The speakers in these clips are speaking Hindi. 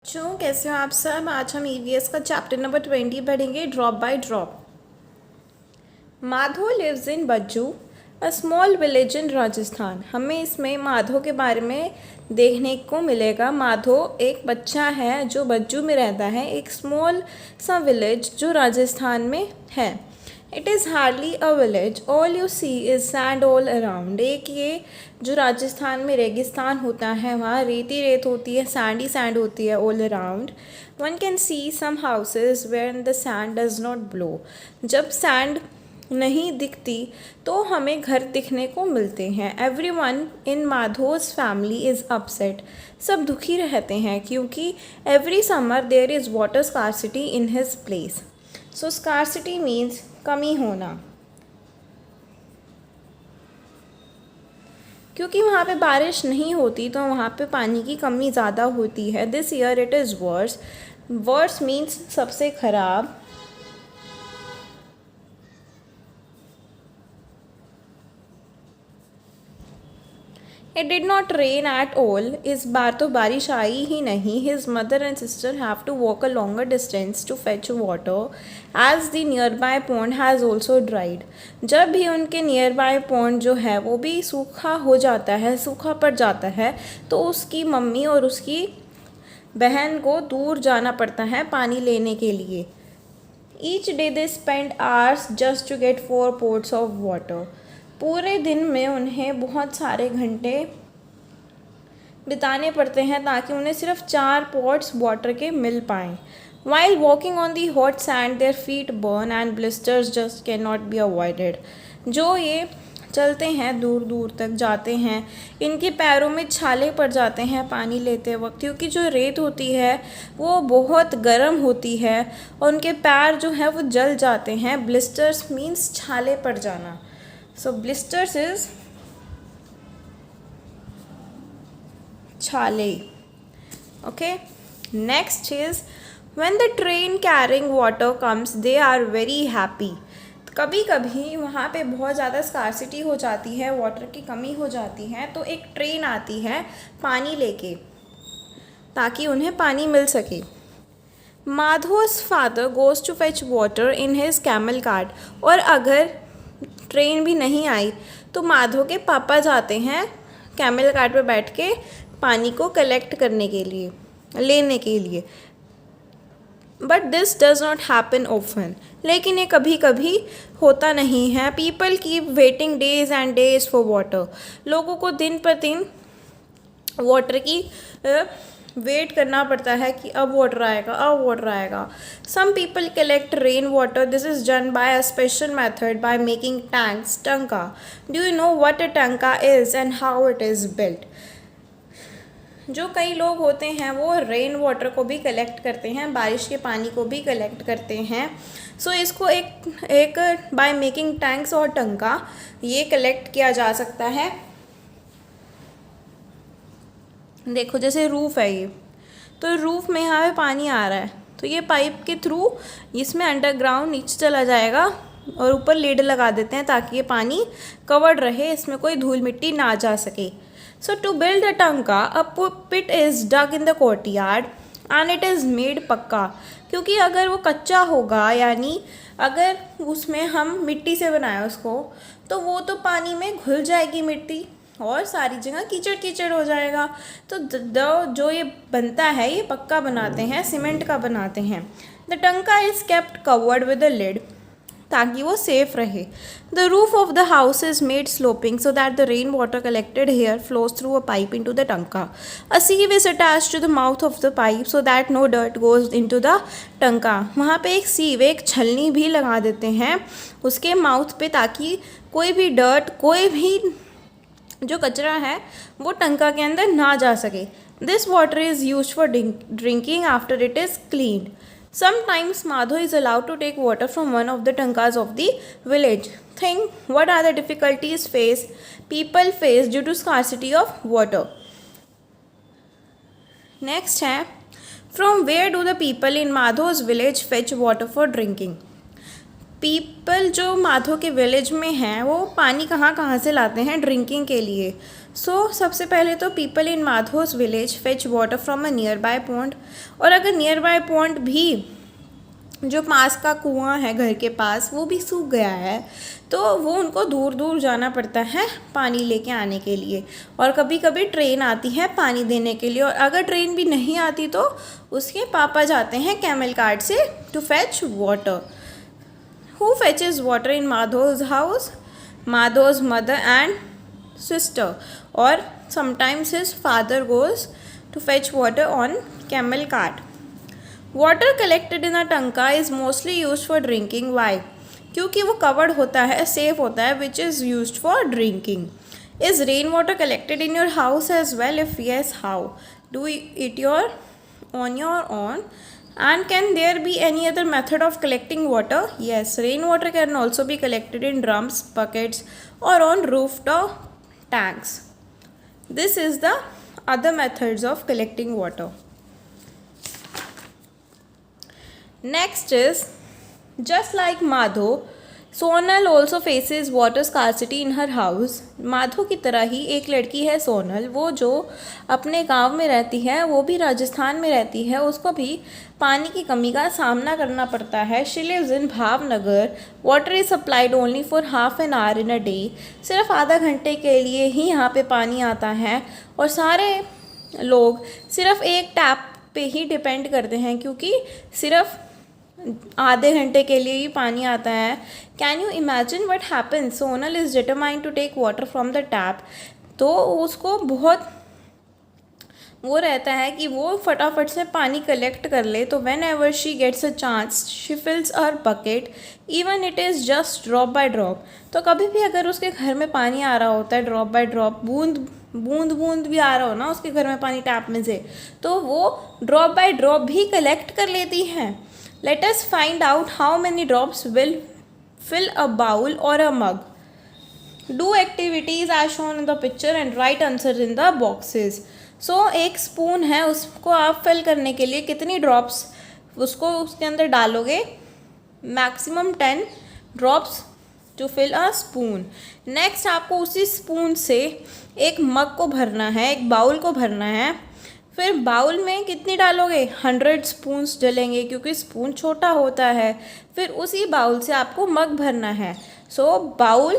बच्चों कैसे हो आप सब। आज हम ईवीएस का चैप्टर नंबर 20 पढ़ेंगे, drop by drop. Madho lives in Bajju, a small village in Rajasthan. हमें इसमें माधो के बारे में देखने को मिलेगा। माधो एक बच्चा है जो बज्जू में रहता है, एक स्मॉल सा विलेज जो राजस्थान में है। It is hardly a village, all you see is sand all around. एक ये जो राजस्थान में रेगिस्तान होता है, वहाँ रेती रेत होती है, सैंड ही सैंड होती है all around. One can see some houses where the sand does not blow. जब सैंड नहीं दिखती तो हमें घर दिखने को मिलते हैं। Every one in Madho's family is upset. सब दुखी रहते हैं क्योंकि every summer there is water scarcity in his place. So scarcity means कमी होना, क्योंकि वहाँ पे बारिश नहीं होती तो वहाँ पे पानी की कमी ज़्यादा होती है। This year it is worse. Worse means सबसे ख़राब। It did not rain at all. इस बार तो बारिश आई ही नहीं। His mother and sister have to walk a longer distance to fetch water as the nearby pond has also dried. जब भी उनके नियर बाय पॉन्ड जो है वो भी सूखा हो जाता है, सूखा पड़ जाता है, तो उसकी मम्मी और उसकी बहन को दूर जाना पड़ता है पानी लेने के लिए। Each day they spend hours just to get 4 pots of water. पूरे दिन में उन्हें बहुत सारे घंटे बिताने पड़ते हैं ताकि उन्हें सिर्फ 4 पॉट्स वाटर के मिल पाएँ। While walking on the hot sand their feet burn and blisters just can not be avoided. जो ये चलते हैं, दूर दूर तक जाते हैं, इनके पैरों में छाले पड़ जाते हैं पानी लेते वक्त, क्योंकि जो रेत होती है वो बहुत गर्म होती है और उनके पैर जो हैं वो जल जाते हैं। ब्लिस्टर्स मीन्स छाले पड़ जाना। So blisters is chale. Okay. Next is when the train carrying water comes, they are very happy. कभी कभी वहाँ पे बहुत ज़्यादा स्कार्सिटी हो जाती है, वाटर की कमी हो जाती है, तो एक ट्रेन आती है पानी लेके ताकि उन्हें पानी मिल सके। माधो's father goes to fetch water in his camel cart। और अगर ट्रेन भी नहीं आई तो माधो के पापा जाते हैं कैमल कार्ट पर बैठ के पानी को कलेक्ट करने के लिए, लेने के लिए। But this does not happen often. लेकिन ये कभी कभी होता नहीं है। People keep waiting days and days for water. लोगों को दिन पर दिन वाटर की वेट करना पड़ता है कि अब वाटर आएगा, अब वाटर आएगा। Some people collect rain water. This is done by a special method by making tanks, tanka. Do you know what a tanka is and how it is built. जो कई लोग होते हैं वो रेन वाटर को भी कलेक्ट करते हैं, बारिश के पानी को भी कलेक्ट करते हैं। सो इसको एक बाय मेकिंग टैंक्स और टंका ये कलेक्ट किया जा सकता है। देखो जैसे रूफ़ है ये, तो रूफ़ में यहाँ पे पानी आ रहा है, तो ये पाइप के थ्रू इसमें अंडरग्राउंड नीचे चला जाएगा और ऊपर लिड लगा देते हैं ताकि ये पानी कवर्ड रहे, इसमें कोई धूल मिट्टी ना जा सके। सो to build a tanka a pit is dug in the courtyard and it is made pucca. क्योंकि अगर वो कच्चा होगा, यानी अगर उसमें हम मिट्टी से बनाए उसको, तो वो तो पानी में घुल जाएगी मिट्टी और सारी जगह कीचड़ कीचड़ हो जाएगा। तो जो ये बनता है ये पक्का बनाते हैं, सीमेंट का बनाते हैं। The tanka is kept covered with a lid ताकि वो सेफ रहे। The roof of the house is made sloping so that the rain water collected here flows through a pipe into the tanka. A sieve is attach to the mouth of the pipe so that no dirt goes into the tanka. वहाँ पे एक सीव, एक छलनी भी लगा देते हैं उसके माउथ पे ताकि कोई भी डर्ट, कोई भी जो कचरा है वो टंका के अंदर ना जा सके। This water is use for drinking after it is cleaned. Sometimes Madho is allowed to take water from one of the tankas of the village. Think what are the difficulties people face due to scarcity of water. Next है, from where do the people in Madho's village fetch water for drinking. People जो माधो के विलेज में हैं वो पानी कहाँ कहाँ से लाते हैं ड्रिंकिंग के लिए। सबसे पहले तो people in Madho's village fetch water from a nearby pond, और अगर नियर बाय पॉन्ड भी जो पास का कुआं है घर के पास वो भी सूख गया है तो वो उनको दूर दूर जाना पड़ता है पानी लेके आने के लिए, और कभी कभी ट्रेन आती है पानी देने के लिए, और अगर ट्रेन भी नहीं आती तो उसके पापा जाते हैं कैमल कार्ट से to fetch water. Who fetches water in Madho's house? Madho's mother and sister, or sometimes his father goes to fetch water on camel cart. Water collected in a tanka is mostly used for drinking. Why? क्योंकि वो covered होता है, safe होता है, which is used for drinking. Is rain water collected in your house as well? If yes, how? Do it on your own? And can there be any other method of collecting water? Yes, rainwater can also be collected in drums, buckets, or on rooftop tanks. This is the other methods of collecting water. Next is, just like Madho, Sonal also faces water scarcity in her house. Madho की तरह ही एक लड़की है सोनल, वो जो अपने गांव में रहती है, वो भी राजस्थान में रहती है, उसको भी पानी की कमी का सामना करना पड़ता है. She lives in Bhavnagar. Water is supplied only for half an hour in a day. सिर्फ आधा घंटे के लिए ही यहाँ पे पानी आता है, और सारे लोग सिर्फ एक टैप पे ही डिपेंड करते हैं क्योंकि सिर्फ आधे घंटे के लिए ही पानी आता है. Can you imagine what happen? Sonal is determined to take water from the tap. तो उसको बहुत वो रहता है कि वो फटाफट से पानी कलेक्ट कर ले. तो whenever she gets a chance she fills her bucket even it is just drop by drop. तो कभी भी अगर उसके घर में पानी आ रहा होता है ड्रॉप बाय ड्रॉप, बूंद बूंद भी आ रहा हो ना उसके घर में पानी टैप में से, तो वो ड्रॉप बाय ड्रॉप भी कलेक्ट कर लेती है. Let us find out how many drops will fill a bowl or a mug. Do activities as shown in the picture and write answers in the boxes. So एक स्पून है, उसको आप फिल करने के लिए कितनी ड्रॉप्स उसको उसके अंदर डालोगे? Maximum 10 drops to fill a spoon. Next आपको उसी स्पून से एक मग को भरना है, एक बाउल को भरना है. फिर बाउल में कितनी डालोगे? 100 स्पून्स डलेंगे क्योंकि स्पून छोटा होता है. फिर उसी बाउल से आपको मग भरना है. बाउल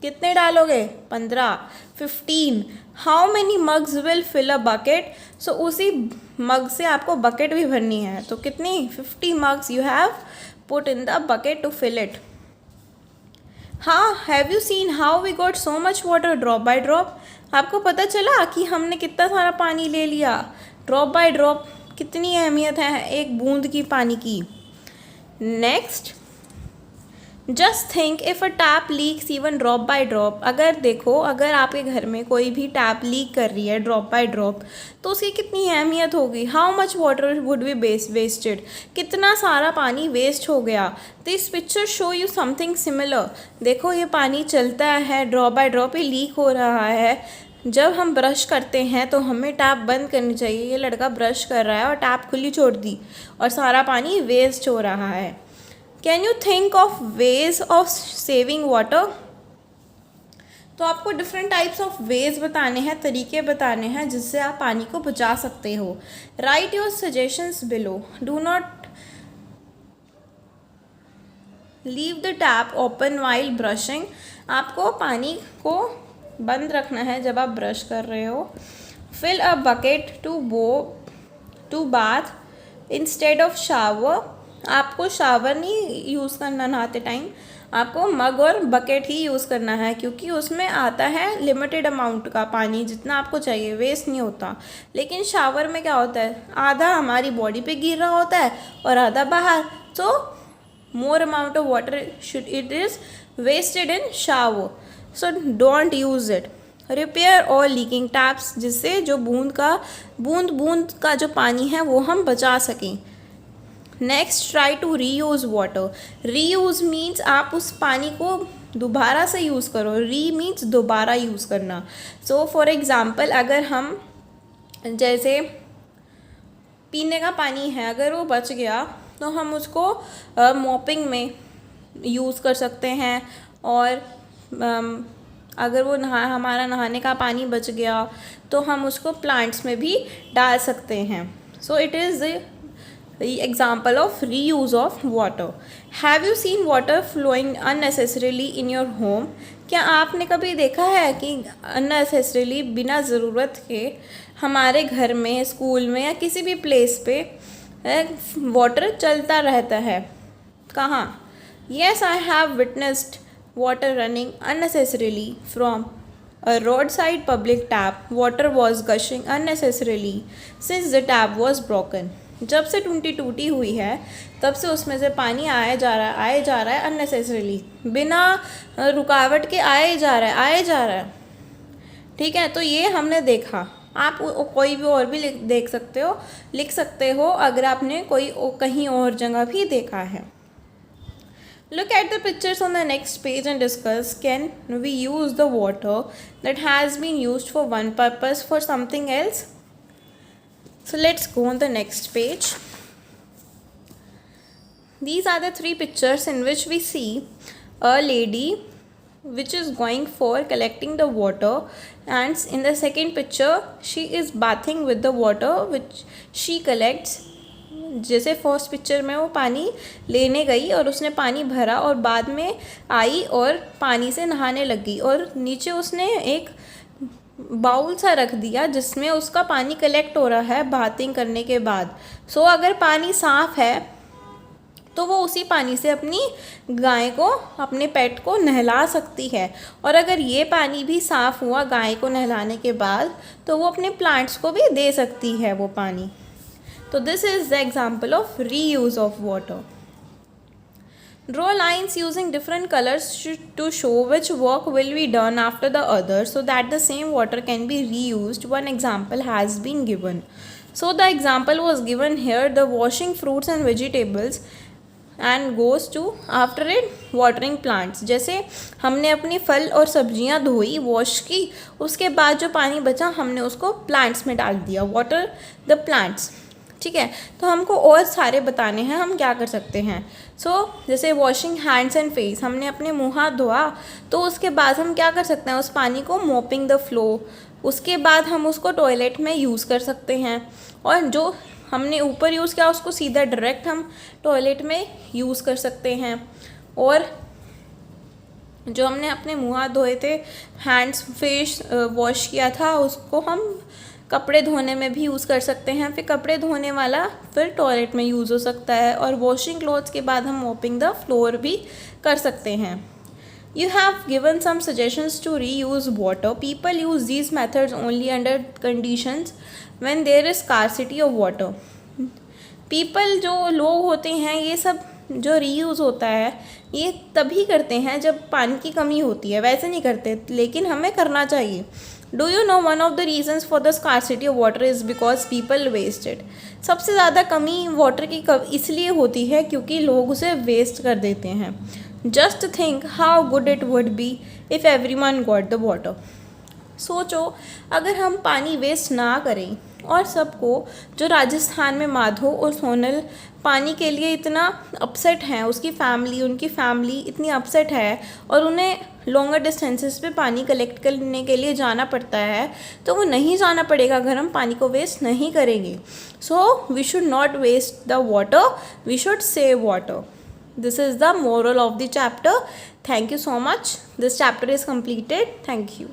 कितने डालोगे? 15. How many mugs will fill a bucket? उसी मग से आपको बकेट भी भरनी है. तो कितनी? 50 mugs you have put in the bucket to fill it. हाँ, have you seen how we got so much water drop by drop? आपको पता चला कि हमने कितना सारा पानी ले लिया. ड्रॉप बाय ड्रॉप कितनी अहमियत है एक बूंद की पानी की. Next, just think if a tap leaks even drop by drop. अगर देखो, अगर आपके घर में कोई भी टैप लीक कर रही है ड्रॉप बाय ड्रॉप, तो उसकी कितनी अहमियत होगी. How much water would be wasted? कितना सारा पानी वेस्ट हो गया. This picture show you something similar. देखो ये पानी चलता है, ड्रॉप बाय ड्रॉप ही लीक हो रहा है. जब हम ब्रश करते हैं तो हमें टैप बंद करनी चाहिए. ये लड़का ब्रश कर रहा है और टैप खुली छोड़ दी और सारा पानी वेस्ट हो रहा है. Can you think of ways of saving water? तो आपको डिफरेंट टाइप्स ऑफ वेज बताने हैं, तरीके बताने हैं जिससे आप पानी को बचा सकते हो. Right your suggestions below. Do not leave the tap open while brushing. आपको पानी को बंद रखना है जब आप ब्रश कर रहे हो. Fill a bucket to bath instead of shower. आपको शावर नहीं यूज़ करना नहाते टाइम, आपको मग और बकेट ही यूज़ करना है क्योंकि उसमें आता है लिमिटेड अमाउंट का पानी, जितना आपको चाहिए, वेस्ट नहीं होता. लेकिन शावर में क्या होता है, आधा हमारी बॉडी पे गिर रहा होता है और आधा बाहर. तो more amount of water it is wasted in shower. So don't use it. Repair और लीकिंग टैप्स, जिससे जो बूंद का जो पानी है वो हम बचा सकें. Next, try to reuse water. Reuse means आप उस पानी को दोबारा से यूज़ करो. री मीन्स दोबारा यूज़ करना. फॉर एग्ज़ाम्पल, अगर हम जैसे पीने का पानी है, अगर वो बच गया तो हम उसको मॉपिंग में यूज़ कर सकते हैं और अगर वो हमारा नहाने का पानी बच गया तो हम उसको प्लांट्स में भी डाल सकते हैं. So it is example of reuse of water. Have you seen water flowing unnecessarily in your home? क्या आपने कभी देखा है कि unnecessarily बिना ज़रूरत के हमारे घर में, स्कूल में या किसी भी प्लेस पे वाटर चलता रहता है? कहाँ? Yes, I have witnessed water running unnecessarily from a roadside public tap. Water was gushing unnecessarily since the tap was broken. जब से टूटी हुई है तब से उसमें से पानी आया जा रहा है अननेसेसरीली, बिना रुकावट के आए जा रहा है. ठीक है, तो ये हमने देखा. आप कोई भी और भी लिख सकते हो अगर आपने कोई कहीं और जगह भी देखा है. Look at the pictures on the next page and discuss, can we use the water that has been used for one purpose for something else? So let's go on the next page. These are the 3 pictures in which we see a lady which is going for collecting the water, and in the second picture she is bathing with the water which she collects. जैसे फर्स्ट पिक्चर में वो पानी लेने गई और उसने पानी भरा और बाद में आई और पानी से नहाने लगी और नीचे उसने एक बाउल सा रख दिया जिसमें उसका पानी कलेक्ट हो रहा है बाथिंग करने के बाद. सो अगर पानी साफ़ है तो वो उसी पानी से अपनी गाय को, अपने पेट को नहला सकती है. और अगर ये पानी भी साफ़ हुआ गाय को नहलाने के बाद तो वो अपने प्लांट्स को भी दे सकती है वो पानी. तो this is the example of reuse of water. Draw lines using different colors to show which work will be done after the other so that the same water can be reused. One example has been given. So the example was given here, the washing fruits and vegetables and goes to after it watering plants. जैसे हमने अपनी फल और सब्जियां धोई, वॉश की, उसके बाद जो पानी बचा हमने उसको प्लांट्स में डाल दिया, वाटर द प्लांट्स. ठीक है, तो हमको और सारे बताने हैं हम क्या कर सकते हैं. सो जैसे वॉशिंग हैंड्स एंड फेस, हमने अपने मुँह हाथ धोआ तो उसके बाद हम क्या कर सकते हैं, उस पानी को मोपिंग द फ्लो, उसके बाद हम उसको टॉयलेट में यूज़ कर सकते हैं. और जो हमने ऊपर यूज़ किया उसको सीधा डायरेक्ट हम टॉयलेट में यूज़ कर सकते हैं. और जो हमने अपने मुँह हाथ धोए थे, हैंड्स फेस वॉश किया था, उसको हम कपड़े धोने में भी यूज़ कर सकते हैं. फिर कपड़े धोने वाला फिर टॉयलेट में यूज़ हो सकता है. और वॉशिंग क्लॉथ्स के बाद हम मोपिंग द फ्लोर भी कर सकते हैं. You have given some suggestions to reuse water. People use these methods only under conditions when there is scarcity of water. People जो लोग होते हैं, ये सब जो रीयूज़ होता है ये तभी करते हैं जब पानी की कमी होती है, वैसे नहीं करते, लेकिन हमें करना चाहिए. Do you know one of the reasons for the scarcity of water is because people waste it. सबसे ज़्यादा कमी वाटर की इसलिए होती है क्योंकि लोग उसे वेस्ट कर देते हैं. Just think how good it would be if everyone got the water. सोचो अगर हम पानी वेस्ट ना करें और सबको, जो राजस्थान में माधो और सोनल पानी के लिए इतना अपसेट हैं, उनकी फैमिली इतनी अपसेट है और उन्हें लॉन्गर डिस्टेंसेस पे पानी कलेक्ट करने के लिए जाना पड़ता है, तो वो नहीं जाना पड़ेगा अगर हम पानी को वेस्ट नहीं करेंगे. So we should not waste the water, we should save water. This is the moral of the chapter. Thank you so much. This chapter is completed. Thank you.